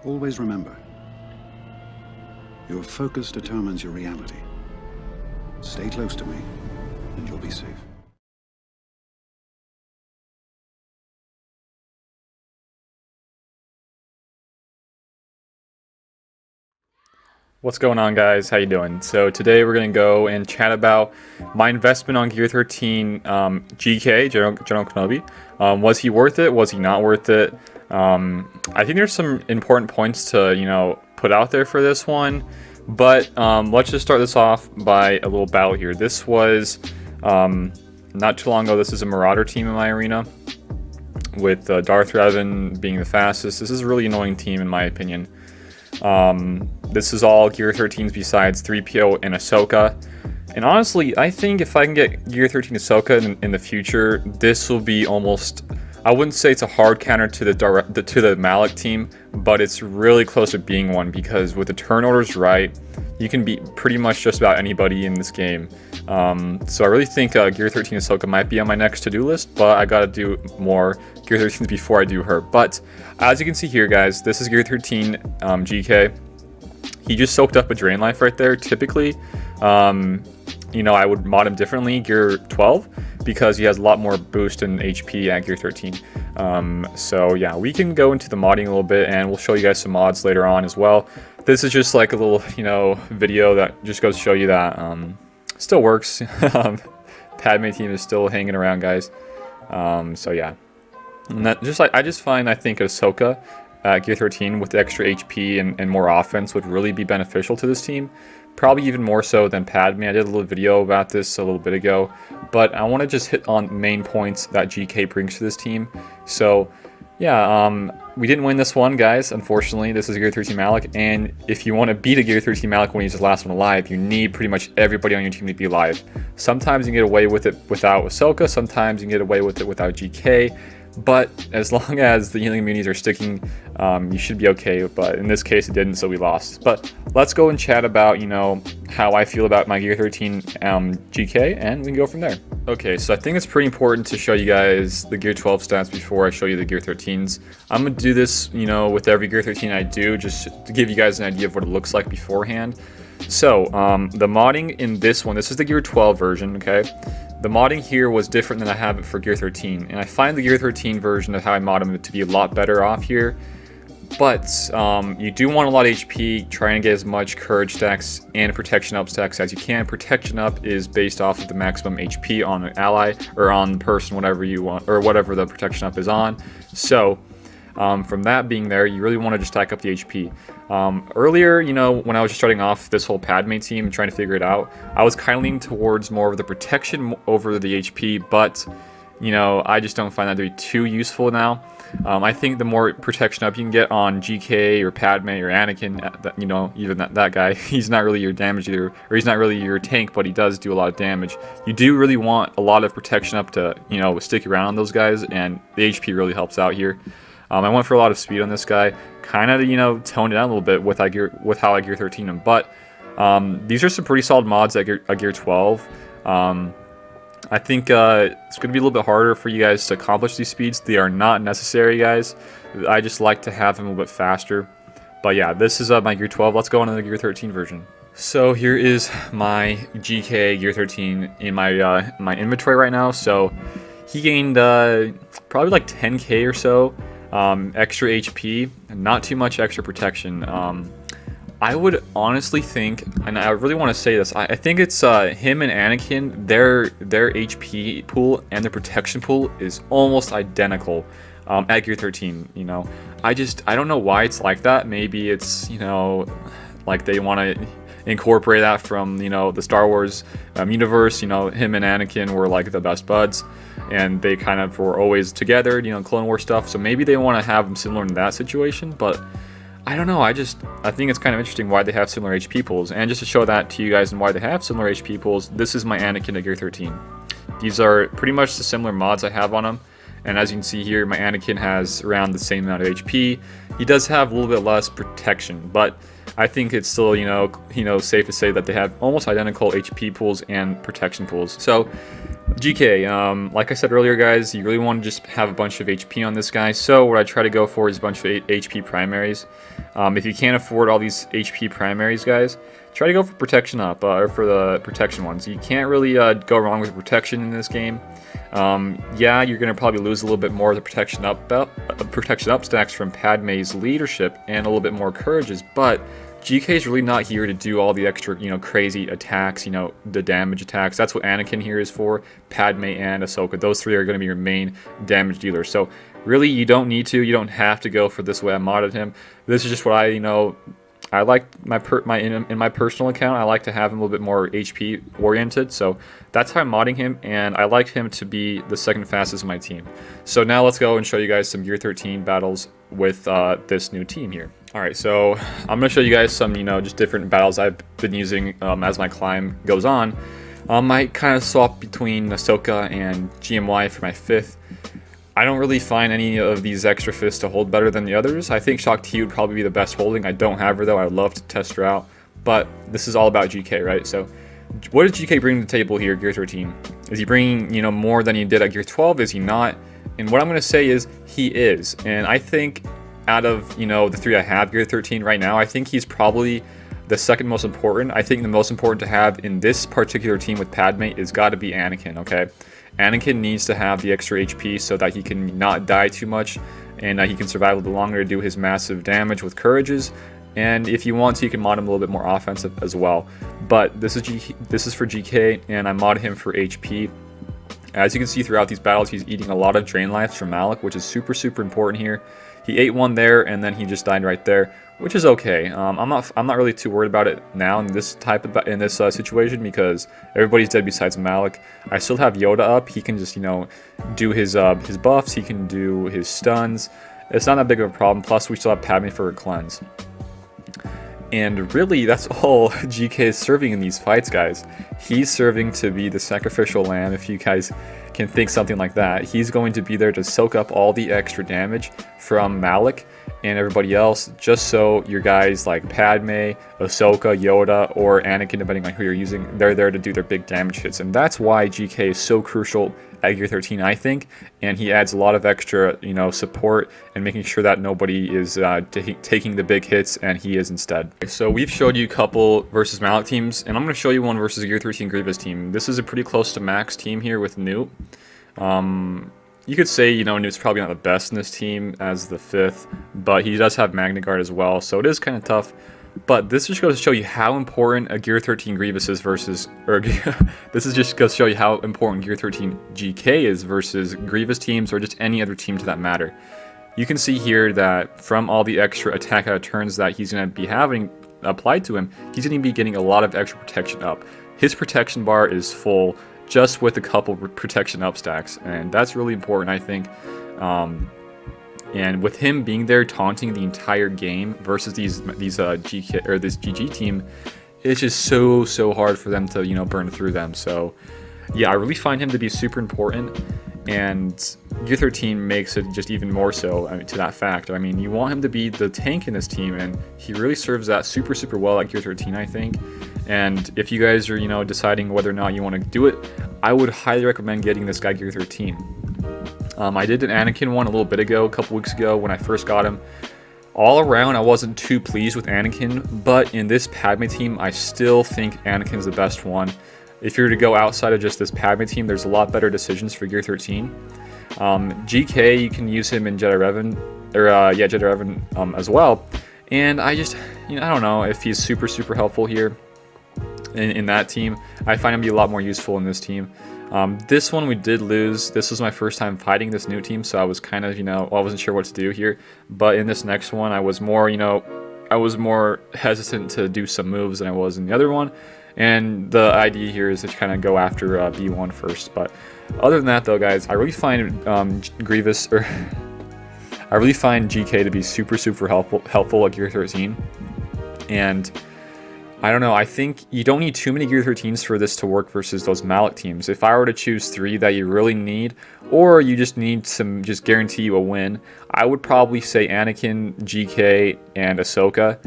Always remember, your focus determines your reality. Stay close to me, and you'll be safe. What's going on, guys? How you doing? So today we're gonna go and chat about my investment on Gear 13 GK, General Kenobi. Was he worth it? Was he not worth it? I think there's some important points to put out there for this one, but let's just start this off by a little battle here. This was not too long ago. This is a Marauder team in my arena, with Darth Revan being the fastest. This is a really annoying team in my opinion. This is all Gear 13s besides 3PO and Ahsoka. And honestly, I think if I can get Gear 13 Ahsoka in the future, this will be almost, I wouldn't say it's a hard counter to the Malak team, but it's really close to being one, because with the turn orders right, you can beat pretty much just about anybody in this game. So I really think Gear 13 Ahsoka might be on my next to-do list, but I gotta do more Gear 13s before I do her. But as you can see here, guys, this is Gear 13 GK. He just soaked up a Drain Life right there. Typically, I would mod him differently, Gear 12, because he has a lot more boost in HP at Gear 13. So yeah, we can go into the modding a little bit, and we'll show you guys some mods later on as well. This is just like a little, video that just goes to show you that still works. Padme team is still hanging around, guys. So yeah, and that I think Ahsoka at Gear 13 with extra HP and more offense would really be beneficial to this team. Probably even more so than Padme. I did a little video about this a little bit ago, but I want to just hit on main points that GK brings to this team. So yeah, we didn't win this one, guys, unfortunately. This is Gear 13 Malak, and if you want to beat a Gear 13 Malak when he's the last one alive, you need pretty much everybody on your team to be alive. Sometimes you can get away with it without Ahsoka, sometimes you can get away with it without GK, but as long as the healing immunities are sticking, you should be okay. But in this case, it didn't, so we lost. But let's go and chat about, how I feel about my Gear 13 GK, and we can go from there. Okay, so I think it's pretty important to show you guys the Gear 12 stats before I show you the Gear 13s. I'm going to do this, with every Gear 13 I do, just to give you guys an idea of what it looks like beforehand. So, the modding in this one, this is the Gear 12 version, okay? The modding here was different than I have it for Gear 13, and I find the Gear 13 version of how I mod them to be a lot better off here. But you do want a lot of HP, trying to get as much courage stacks and protection up stacks as you can. Protection up is based off of the maximum HP on an ally, or on the person, whatever you want, or whatever the protection up is on. So from that being there, you really want to just stack up the HP. Earlier, when I was just starting off this whole Padme team and trying to figure it out, I was kind of leaning towards more of the protection over the HP, but I just don't find that to be too useful now. I think the more protection up you can get on GK or Padme or Anakin, even that guy, he's not really your damage either, or he's not really your tank, but he does do a lot of damage. You do really want a lot of protection up to, stick around on those guys, and the HP really helps out here. I went for a lot of speed on this guy, kind of, toned it down a little bit with how I Gear 13 him, but these are some pretty solid mods at Gear 12. I think it's going to be a little bit harder for you guys to accomplish these speeds. They are not necessary, guys. I just like to have them a little bit faster. But yeah, this is my Gear 12. Let's go on to the Gear 13 version. So here is my GK Gear 13 in my my inventory right now. So he gained probably like 10k or so extra HP, and not too much extra protection. I would honestly think, and I really want to say this, I think it's him and Anakin, their HP pool and their protection pool is almost identical at Gear 13, I don't know why it's like that. Maybe it's, like they want to incorporate that from, the Star Wars universe. Him and Anakin were like the best buds, and they kind of were always together, Clone War stuff. So maybe they want to have them similar in that situation, but I don't know, I think it's kind of interesting why they have similar HP pools. And just to show that to you guys and why they have similar HP pools, this is my Anakin to Gear 13. These are pretty much the similar mods I have on him. And as you can see here, my Anakin has around the same amount of HP. He does have a little bit less protection, but I think it's still, safe to say that they have almost identical HP pools and protection pools. So GK, like I said earlier, guys, you really want to just have a bunch of HP on this guy. So what I try to go for is a bunch of HP primaries. If you can't afford all these HP primaries, guys, try to go for protection up, or for the protection ones. You can't really go wrong with protection in this game. Yeah, you're gonna probably lose a little bit more of the protection up stacks from Padme's leadership and a little bit more courages, but GK is really not here to do all the extra, crazy attacks, the damage attacks. That's what Anakin here is for. Padme and Ahsoka, those three are going to be your main damage dealers. So really, you don't need to, you don't have to go for this way I modded him. This is just what I like in my personal account. I like to have him a little bit more HP oriented, so that's how I'm modding him, and I like him to be the second fastest in my team. So now let's go and show you guys some Gear 13 battles with this new team here. All right, so I'm gonna show you guys some, just different battles I've been using as my climb goes on. I kind of swap between Ahsoka and GMY for my 5th. I don't really find any of these extra 5ths to hold better than the others. I think Shock T would probably be the best holding. I don't have her though. I'd love to test her out, but this is all about GK, right? So what does GK bring to the table here, Gear 13? Is he bringing, more than he did at Gear 12? Is he not? And what I'm going to say is he is. And I think out of, the 3 I have Gear 13 right now, I think he's probably the second most important. I think the most important to have in this particular team with Padme is got to be Anakin, okay? Anakin needs to have the extra HP so that he can not die too much, and he can survive a little longer to do his massive damage with courages. And if you want to, you can mod him a little bit more offensive as well. But this is for GK, and I mod him for HP. As you can see throughout these battles, he's eating a lot of drain lives from Malak, which is super important here. He ate one there, and then he just died right there, which is okay. I'm not really too worried about it now in this situation, because everybody's dead besides Malak. I still have Yoda up. He can just do his buffs. He can do his stuns. It's not that big of a problem. Plus, we still have Padme for her cleanse. And really, that's all GK is serving in these fights, guys. He's serving to be the sacrificial lamb, if you guys can think something like that. He's going to be there to soak up all the extra damage from Malak and everybody else, just so your guys like Padme, Ahsoka, Yoda, or Anakin, depending on who you're using, they're there to do their big damage hits. And that's why GK is so crucial at Gear 13, I think, and he adds a lot of extra, support and making sure that nobody is taking the big hits, and he is instead. So we've showed you a couple versus Malak teams, and I'm going to show you one versus Gear 13 Grievous team. This is a pretty close to max team here with Newt. You could say, Newt's probably not the best in this team as the 5th, but he does have Magna Guard as well, so it is kind of tough. But this just goes to show you how important a Gear 13 Grievous is versus, this is just goes to show you how important Gear 13 GK is versus Grievous teams, or just any other team to that matter. You can see here that from all the extra attack out of turns that he's going to be having applied to him, he's going to be getting a lot of extra protection up. His protection bar is full just with a couple protection up stacks, and that's really important, I think. And with him being there taunting the entire game versus these GK or this GG team, it's just so hard for them to burn through them. So yeah, I really find him to be super important, and Gear 13 makes it just even more so to that fact. I mean, you want him to be the tank in this team, and he really serves that super well at Gear 13, I think. And if you guys are deciding whether or not you want to do it, I would highly recommend getting this guy Gear 13. I did an Anakin one a little bit ago, a couple weeks ago when I first got him. All around, I wasn't too pleased with Anakin, but in this Padme team, I still think Anakin's the best one. If you're to go outside of just this Padme team, there's a lot better decisions for Gear 13. GK, you can use him in Jedi Revan, Jedi Revan as well. And I just, I don't know if he's super helpful here in that team. I find him to be a lot more useful in this team. This one we did lose. This was my first time fighting this new team, so I was kind of, I wasn't sure what to do here. But in this next one, I was more, I was more hesitant to do some moves than I was in the other one. And the idea here is to kind of go after B1 first. But other than that, though, guys, I really find I really find GK to be super helpful at Gear 13. And I don't know, I think you don't need too many Gear 13s for this to work versus those Malak teams. If I were to choose 3 that you really need, or you just need some, just guarantee you a win, I would probably say Anakin, GK, and Ahsoka.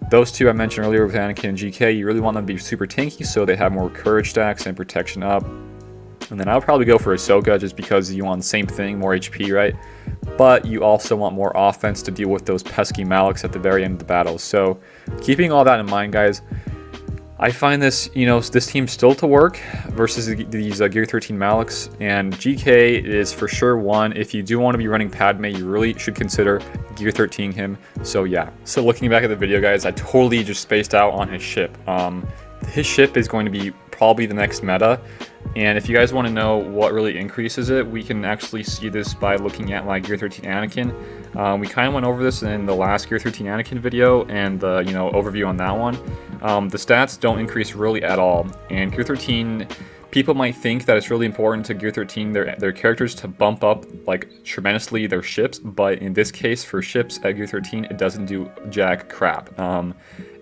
Those 2 I mentioned earlier with Anakin and GK, you really want them to be super tanky so they have more courage stacks and protection up. And then I'll probably go for Ahsoka just because you want the same thing, more HP, right? But you also want more offense to deal with those pesky Malaks at the very end of the battle. So keeping all that in mind, guys, I find this, this team still to work versus these Gear 13 Malaks, and GK is for sure one. If you do want to be running Padme, you really should consider Gear 13 him. So yeah. So looking back at the video, guys, I totally just spaced out on his ship. His ship is going to be probably the next meta, and if you guys want to know what really increases it, we can actually see this by looking at my Gear 13 Anakin. We kind of went over this in the last Gear 13 Anakin video and the overview on that one. The stats don't increase really at all, and Gear 13, people might think that it's really important to Gear 13 their characters to bump up like tremendously their ships, but in this case for ships at Gear 13 it doesn't do jack crap.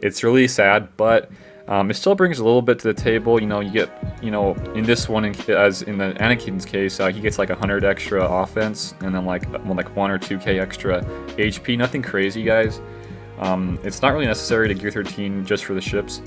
It's really sad, but it still brings a little bit to the table. You get, in this one, as in the Anakin's case, he gets like 100 extra offense, and then like 1 or 2k extra HP. Nothing crazy, guys. It's not really necessary to Gear 13 just for the ships,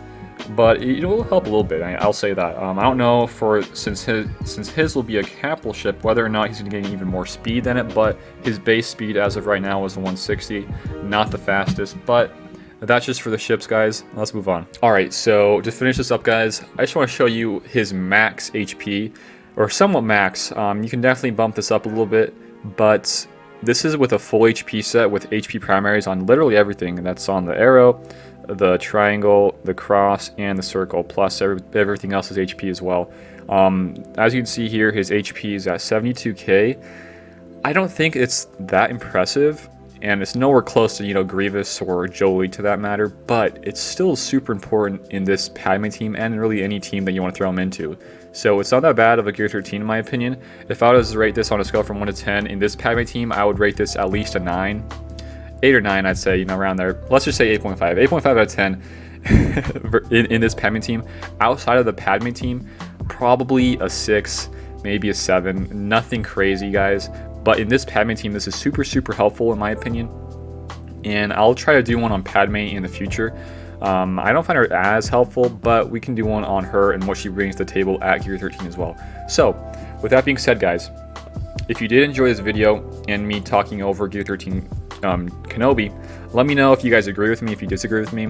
but it will help a little bit. I'll say that. I don't know since his will be a capital ship, whether or not he's going to get even more speed than it. But his base speed as of right now is 160, not the fastest, but that's just for the ships, guys. Let's move on. All right, so to finish this up, guys, I just want to show you his max HP, or somewhat max. You can definitely bump this up a little bit, but this is with a full HP set with HP primaries on literally everything. And that's on the arrow, the triangle, the cross, and the circle, plus everything else is HP as well. As you can see here, his HP is at 72k. I don't think it's that impressive, and it's nowhere close to, Grievous or Jolie to that matter, but it's still super important in this Padme team and really any team that you want to throw him into. So it's not that bad of a Gear 13 in my opinion. If I was to rate this on a scale from 1 to 10 in this Padme team, I would rate this at least a 9. 8 or 9, I'd say, around there. Let's just say 8.5. 8.5 out of 10 in this Padme team. Outside of the Padme team, probably a 6, maybe a 7. Nothing crazy, guys. But in this Padme team, this is super, super helpful in my opinion. And I'll try to do one on Padme in the future. I don't find her as helpful, but we can do one on her and what she brings to the table at Gear 13 as well. So, with that being said, guys, if you did enjoy this video and me talking over Gear 13 Kenobi, let me know if you guys agree with me, if you disagree with me.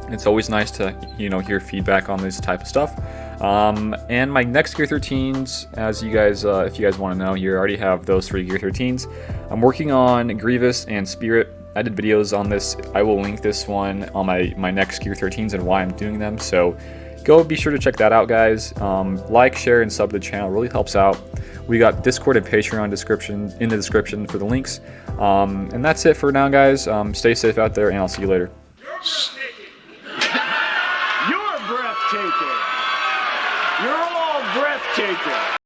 It's always nice to, hear feedback on this type of stuff. And my next Gear 13s, as you guys, if you guys want to know, you already have those 3 Gear 13s. I'm working on Grievous and Spirit. I did videos on this. I will link this one on my next Gear 13s and why I'm doing them. So go be sure to check that out, guys. Like, share, and sub to the channel. It really helps out. We got Discord and Patreon in the description for the links. And that's it for now, guys. Stay safe out there, and I'll see you later. You're breathtaking. You're all breathtaking.